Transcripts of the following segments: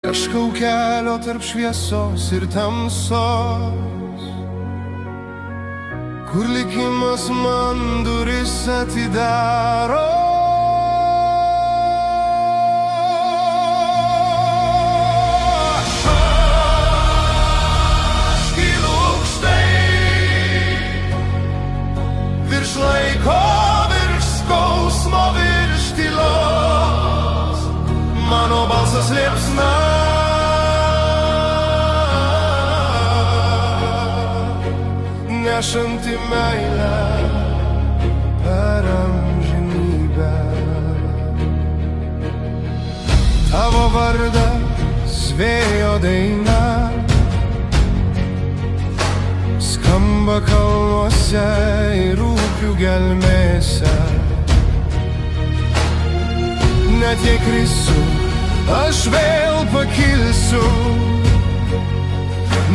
Ieškau kelio tarp šviesos ir tamsos, kur likimas man duris atidaro. Virš laiko, virš skausmo, virš tylos, mano balsas liepsna. Nešanti meilę per amžinybę. Tavo vardas vėjo daina skamba kalnuose ir upių gelmėse. Net jei krisiu, aš vėl pakilsiu,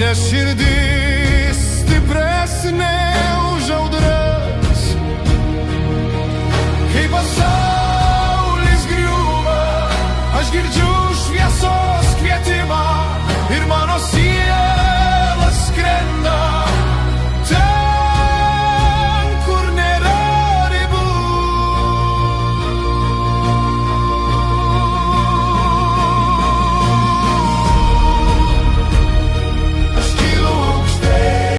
nes širdis stipresnė